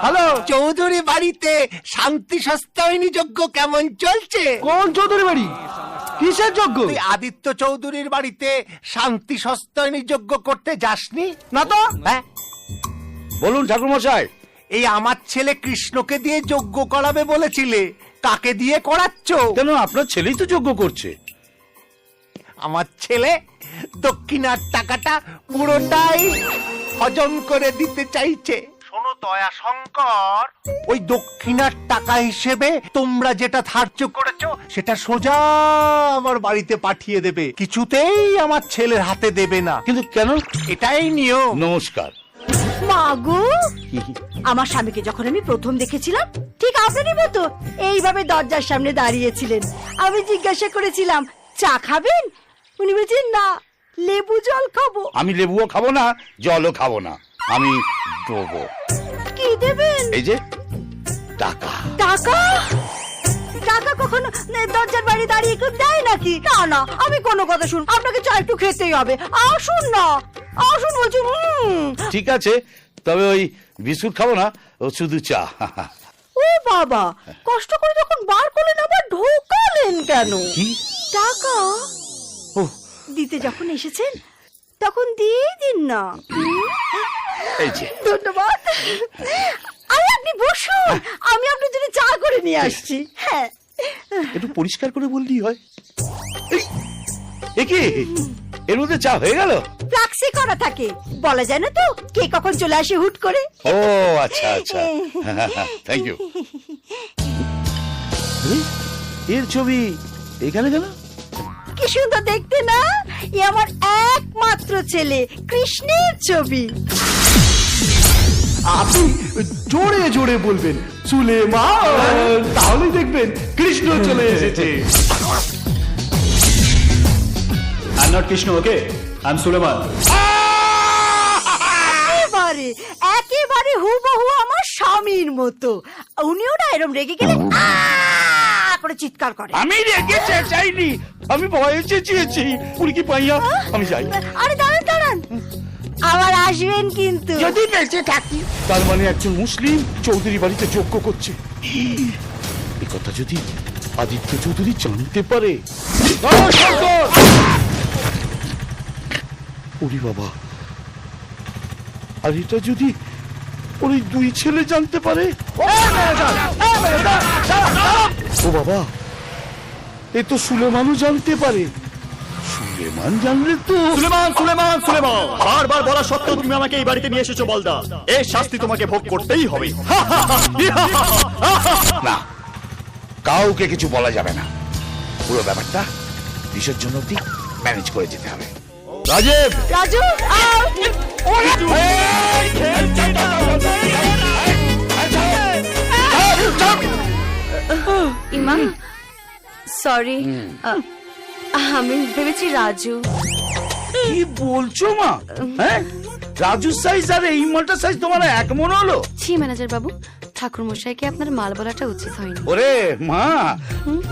Hello, Chowdhury বাড়িতে শান্তি সস্তায়নী যজ্ঞ কেমন চলছে? কোন চৌধুরী বাড়ি? কিসের যজ্ঞ? তুই আদিত্য চৌধুরীর বাড়িতে শান্তি সস্তায়নী যজ্ঞ করতে যাসনি? না তো। হ্যাঁ, বলুন ঠাকুর মশাই। এই আমার ছেলে কৃষ্ণকে দিয়ে যজ্ঞ করাবে বলেছিলে, কাকে দিয়ে করাচ্ছ? কেন, আপনার ছেলেই তো যজ্ঞ করছে। আমার ছেলে দক্ষিণার টাকাটা পুরোটাই হজম করে দিতে চাইছে। শোনো দয়া শঙ্কর, ওই দক্ষিণার টাকা হিসেবে তোমরা যেটা ধার্য করেছো সেটা সোজা আমার বাড়িতে পাঠিয়ে দেবে, কিছুতেই আমার ছেলের হাতে দেবে না। কিন্তু কেন? এটাই নিয়ম। নমস্কার। মাগো, আমার স্বামীকে যখন আমি প্রথম দেখেছিলাম ঠিক আপনারই মতো এইভাবে দরজার সামনে দাঁড়িয়েছিলেন। আমি জিজ্ঞাসা করেছিলাম চা খাবেন, উনি বলছেন না, লেবু জল খাবো। আমি লেবুও খাবো না, জলও খাবো না, আমি দেবো। কি দেবেন? এই যে টাকা। টাকা? টাকা কখনো দরজার বাইরে দাঁড়িয়ে কেউ দেয় নাকি? না না, আমি কোনো কথা শুন, আপনাকে চা একটু খেতেই হবে। আসুন না, আসুন বলছি। ঠিক আছে, তবে ওই বিস্কুট খাবো না, ও শুধু চা। ও বাবা, কষ্ট করে যখন বার করলেন আবার ঢোকালেন কেন? কি? টাকা ও, দিতে যখন এসেছেন তখন দিয়ে দিন না। এই যে। ধন্যবাদ। আরে আপনি বসুন, আমি আপনার জন্য চা করে নিয়ে আসছি। হ্যাঁ, একটু পরিষ্কার করে বললেই হয়। এ কি, এর মধ্যে চা হয়ে গেল? ফ্লাক্সি করা থাকে, বলা যায় না তো কে কখন চলে আসে হুট করে। ও আচ্ছা আচ্ছা, থ্যাংক ইউ। এর ছবি এখানে কেন? কি সুন্দর দেখতে না? এ আমার একমাত্র ছেলে কৃষ্ণের ছবি। আপনি জোরে জোরে বলবেন সুলেমান, তাহলে দেখবেন কৃষ্ণ চলে এসেছে। I'm not Krishna, okay? I'm Suleiman. একেবারে একেবারে হুবহু আমার স্বামীর মতো। উনিও না এরম রেগে গেলে করে চিৎকার করে। আমি রেগে চাইনি, আমি ভয়ে চেঁচিয়েছি। পুরি কি পাইয়া, আমি যাই। আরে দাঁড়ান দাঁড়ান, আবার আসবেন কিন্তু। যদি বেঁচে থাকি। তার মানে একজন মুসলিম চৌধুরী বাড়িতে যজ্ঞ করছে। এই কথা যদি আদিত্য চৌধুরী জানতে পারে। ওরে বাবা, আর এটা যদি ওর এই দুই ছেলে জানতে পারে। ও বাবা, এ তো সুলেমানও জানতে পারে। সুলেমান জানলে তো। সুলেমান সুলেমান সুলেমান, বারবার বলা সত্ত্বেও তুমি আমাকে এই বাড়িতে নিয়ে এসেছো বলদা, এর শাস্তি তোমাকে ভোগ করতেই হবে। না, কাউকে কিছু বলা যাবে না, পুরো ব্যাপারটা বিসর্জন অব্দি ম্যানেজ করে যেতে হবে। রাজীব, রাজু, ইমাম সরি, আমি ভেবেছি রাজু। কি বলছো মা? হ্যাঁ, রাজু সাইজ আর এই মালটা সাইজ তোমার এক মনে হলো? ছি ম্যানেজার বাবু, ঠাকুর মশাইকে আপনার মাল বলাটা উচিত হয়নি। ওরে মা,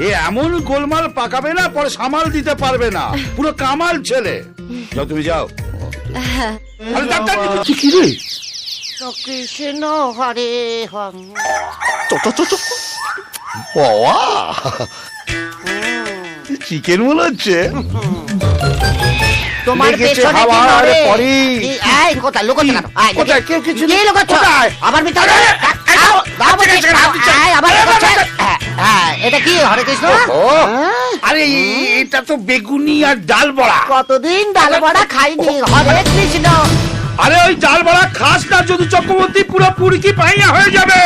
এ এমন গোলমাল পাকাবে না, পরে সামাল দিতে পারবে না। পুরো কামাল ছেলে। যাও তুমি যাও। আরে ডাক্তার, কি রে? কৃষ্ণ হরে হরে। বাবা, চিকেন মনে হচ্ছে। তোমার পেছনে কি নড়ে? এই কোথায় লুকোচ্ছ কেন? কোথায়? কেউ কিছু কি লুকোচ্ছ? আবার ভিতরে এটা কি হরে কৃষ্ণ? আরে এটা তো বেগুনি আর ডাল বড়া। কতদিন ডাল বড়া খাইনি। হরে কৃষ্ণ। আরে ওই ডাল বড়া খাস না, যদি চক্রবর্তী পুরো পুরকি পাইয়া হয়ে যাবে।